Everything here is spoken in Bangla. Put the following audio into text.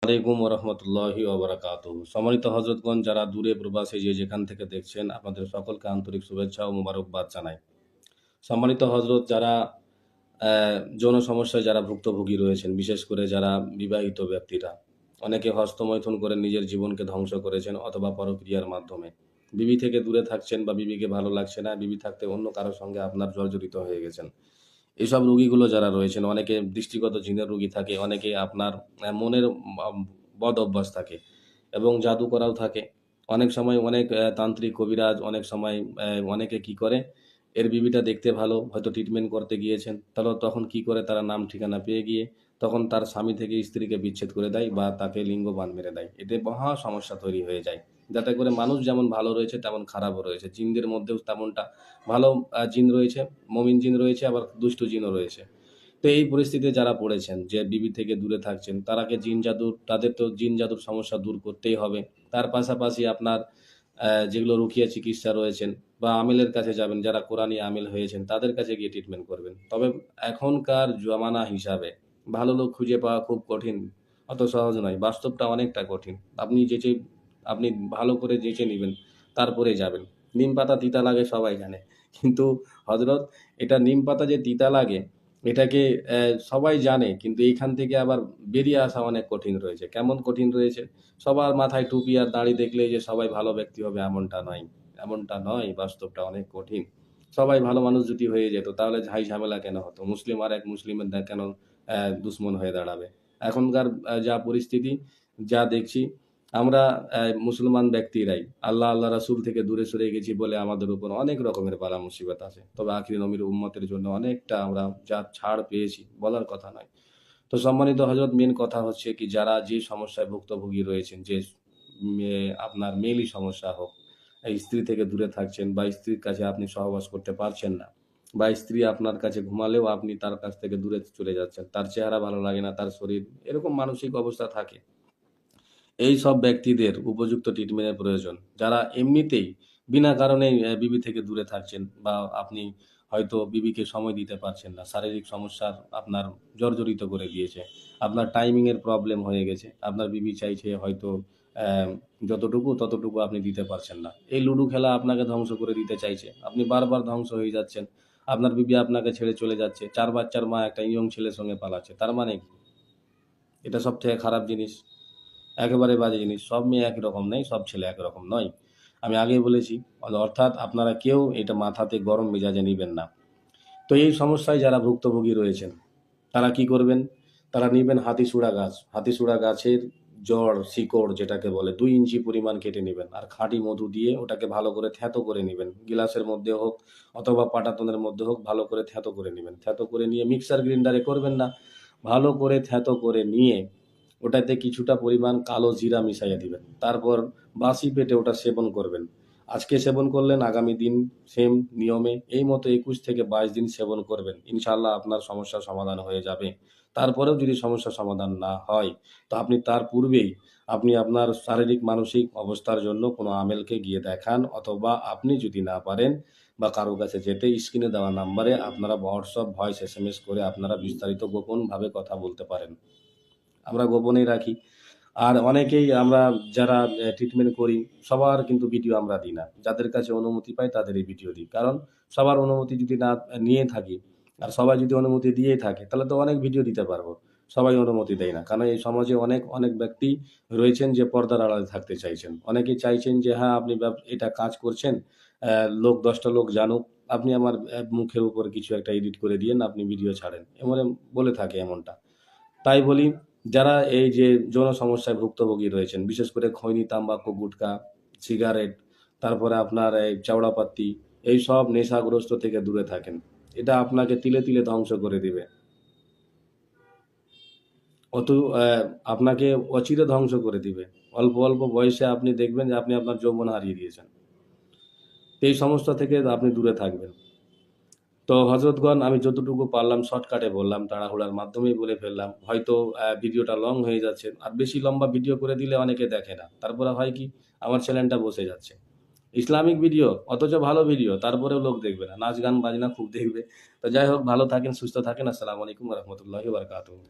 আলাইকুম রহমতুল্লাহি ওবরাকাতুহু। সম্মানিত হজরতগণ, যারা দূরে প্রবাসে যে যেখান থেকে দেখছেন, আপনাদের সকলকে আন্তরিক শুভেচ্ছা ও মোবারকবাদ জানাই। সম্মানিত হজরত, যারা যৌন সমস্যায় যারা ভুক্তভোগী রয়েছেন, বিশেষ করে যারা বিবাহিত ব্যক্তিরা, অনেকে হস্তমৈথুন করে নিজের জীবনকে ধ্বংস করেছেন অথবা পরক্রিয়ার মাধ্যমে বিবি থেকে দূরে থাকছেন বা বিবিকে ভালো লাগছে না, বিবি থাকতে অন্য কারোর সঙ্গে আপনার জর্জরিত হয়ে গেছেন। এইসব রোগীগুলো যারা রয়েছেন, অনেকে দৃষ্টিগত জিনের রোগী থাকে, অনেকে আপনার মনের বদ অভ্যাস থাকে এবং জাদু করাও থাকে। অনেক সময় অনেক তান্ত্রিক কবিরাজ, অনেক সময় অনেকে কি করে, এর বিবিটা দেখতে ভালো, হয়তো ট্রিটমেন্ট করতে গিয়েছেন, তাহলে তখন কি করে তারা নাম ঠিকানা পেয়ে গিয়ে তখন তার স্বামী থেকে স্ত্রীকে বিচ্ছেদ করে দেয় বা তাকে লিঙ্গবান মেরে দেয়। এতে মহা সমস্যা তৈরি হয়ে যায়। যাতে করে মানুষ যেমন ভালো রয়েছে তেমন খারাপও রয়েছে। জিনদের মধ্যেও তেমনটা ভালো জিন রয়েছে, মমিন জিন রয়েছে, আবার দুষ্ট জিনও রয়েছে। তো এই পরিস্থিতিতে যারা পড়েছেন যে বিবি থেকে দূরে থাকছেন, তাদের তো জিন জাদুর সমস্যা দূর করতেই হবে। তার পাশাপাশি আপনার যেগুলো রুকিয়া চিকিৎসা রয়েছেন বা আমেলের কাছে যাবেন, যারা কোরআনী আমেল হয়েছেন তাদের কাছে গিয়ে ট্রিটমেন্ট করবেন। তবে এখনকার জমানা হিসাবে ভালো লোক খুঁজে পাওয়া খুব কঠিন, অত সহজ নয়। বাস্তবটা অনেকটা কঠিন। আপনি ভালো করে যেচে নিবেন, তারপরে যাবেন। নিম পাতা তিতা লাগে সবাই জানে। কিন্তু হযরত, এটা নিম পাতা যে তিতা লাগে এটাকে সবাই জানে, কিন্তু এইখান থেকে আবার বেরিয়ে আসা অনেক কঠিন রয়েছে। কেমন কঠিন রয়েছে? সবার মাথায় টুপি আর দাড়ি দেখলেই যে সবাই ভালো ব্যক্তি হবে এমনটা নয়। এমনটা নয়, বাস্তবটা অনেক কঠিন। সবাই ভালো মানুষ যদি হয়ে যেত তাহলে ঝাই ঝামেলা কেন হতো? মুসলিম আর এক মুসলিমের কেন দুশমন হয়ে দাঁড়াবে? এখনকার যা পরিস্থিতি, যা দেখছি, আমরা মুসলমান ব্যক্তিরাই আল্লাহ রাসূল থেকে দূরে সরে গেছি বলে আমাদের উপর অনেক রকমের বালা মুসিবত আছে। তবে আখিরি নবীর উম্মতের জন্য অনেকটা আমরা যা ছাড় পেয়েছি বলার কথা নয়। তো সম্মানিত হযরত, মেইন কথা হচ্ছে কি, যারা যে সমস্যায় ভুক্তভোগী রয়েছেন, যে আপনার মেইলি সমস্যা হোক, এই স্ত্রী থেকে দূরে থাকছেন বা স্ত্রীর কাছে আপনি সহবাস করতে পারছেন না, বা স্ত্রী আপনার কাছে ঘুমালেও আপনি তার কাছ থেকে দূরে চলে যাচ্ছেন, তার চেহারা ভালো লাগে না, তার শরীর, এরকম মানসিক অবস্থা থাকে। এই সব ব্যক্তিদের উপযুক্ত ট্রিটমেন্টের প্রয়োজন। যারা এমনিতেই বিনা কারণেই বিবি থেকে দূরে থাকছেন বা আপনি হয়তো বিবিকে সময় দিতে পারছেন না। শারীরিক সমস্যা আপনার জর্জরিত করে দিয়েছে। আপনার টাইমিং এর প্রবলেম হয়ে গেছে। আপনার বিবি চাইছে হয়তো অ্যা যতটুকু ততটুকু আপনি দিতে পারছেন না। এই লুডু খেলা আপনাকে ধ্বংস করে দিতে চাইছে। আপনি বারবার ধ্বংস হয়ে যাচ্ছেন। আপনার বিবি আপনাকে ছেড়ে চলে যাচ্ছে। ৪ বাচ্চার মা একটা ইয়ং ছেলের সঙ্গে পালাচ্ছে। তার মানে কি? এটা সবথেকে খারাপ জিনিস। একেবারে বাজে জিনিস। সব মেয়ে একই রকম নেই, সব ছেলে একরকম নয়। আমি আগেই বলেছি, অর্থাৎ আপনারা কেউ এটা মাথাতে গরম মেজাজে নিবেন না। তো এই সমস্যায় যারা ভুক্তভোগী রয়েছেন, তারা কি করবেন? তারা নিবেন হাতিসুড়া গাছ। হাতিসুড়া গাছের জড়, শিকড় যেটাকে বলে, ২ ইঞ্চি পরিমাণ কেটে নিবেন। আর খাঁটি মধু দিয়ে ওটাকে ভালো করে থ্যাতো করে নিবেন। গিলাসের মধ্যে হোক অথবা পাটাতনের মধ্যে হোক, ভালো করে থ্যাতো করে নিবেন। থ্যাতো করে নিয়ে মিক্সার গ্রাইন্ডারে করবেন না। ভালো করে থ্যাতো করে নিয়ে ওটাতে কিছুটা পরিমাণ কালো জিরা মিশাইয়া দিবেন। তারপর বাসি পেটে ওটা সেবন করবেন। আজকে সেবন করলেন, আগামী দিন সেম নিয়মে এই মতো ২১ থেকে ২২ দিন সেবন করবেন। ইনশাআল্লাহ আপনার সমস্যার সমাধান হয়ে যাবে। তারপরেও যদি সমস্যার সমাধান না হয়, তো আপনি তার পূর্বেই আপনি আপনার শারীরিক মানসিক অবস্থার জন্য কোনো আমেলকে গিয়ে দেখান, অথবা আপনি যদি না পারেন বা কারো কাছে যেতে, স্ক্রিনে দেওয়া নাম্বারে আপনারা WhatsApp ভয়েস SMS করে আপনারা বিস্তারিত গোপনভাবে কথা বলতে পারেন। আমরা গোপনেই রাখি। আর অনেকেই আমরা যারা ট্রিটমেন্ট করি, সবার কিন্তু ভিডিও আমরা দিই না। যাদের কাছে অনুমতি পাই তাদেরই ভিডিও দিই। কারণ সবার অনুমতি যদি না নিয়ে থাকি, আর সবাই যদি অনুমতি দিয়েই থাকে, তাহলে তো অনেক ভিডিও দিতে পারবো। সবাই অনুমতি দেয় না। কারণ এই সমাজে অনেক ব্যক্তি রয়েছেন যে পর্দার আড়ালে থাকতে চাইছেন। অনেকেই চাইছেন যে হ্যাঁ, আপনি এটা কাজ করছেন, লোক ১০ টা লোক জানুক। আপনি আমার মুখের উপর কিছু একটা এডিট করে দিয়েন, আপনি ভিডিও ছাড়েন। বলে থাকে এমনটা। তাই বলি, যারা এই যে যৌন সমস্যায় ভুক্তভোগী রয়েছেন, বিশেষ করে খৈনি, তাম্বাকু, গুটখা, সিগারেট, তারপরে আপনার এই চওড়াপাত্তি, এইসব নেশাগ্রস্ত থেকে দূরে থাকেন। এটা আপনাকে তিলে, তিলে ধ্বংস করে দিবে। অত আপনাকে অচিরে ধ্বংস করে দিবে। অল্প বয়সে আপনি দেখবেন যে আপনি আপনার যৌবন হারিয়ে দিয়েছেন। এই সমস্যা থেকে আপনি দূরে থাকবেন। তো হযরতগণ, আমি যতটুকু পারলাম শর্টকাটে বললাম, তাড়াহুড়ার মাধ্যমেই বলে ফেললাম। হয়তো ভিডিওটা লং হয়ে যাচ্ছে। আর বেশি লম্বা ভিডিও করে দিলে অনেকে দেখে না। তারপরে হয় কি? আমার চ্যানেলটা বসে যাচ্ছে। ইসলামিক ভিডিও, অথচ ভালো ভিডিও, তারপরেও লোক দেখবে না। নাচ গান বাজনা খুব দেখবে। তো যাই হোক, ভালো থাকেন, সুস্থ থাকেন। আসসালামু আলাইকুম ওয়া রাহমাতুল্লাহি ওয়া বারাকাতুহু।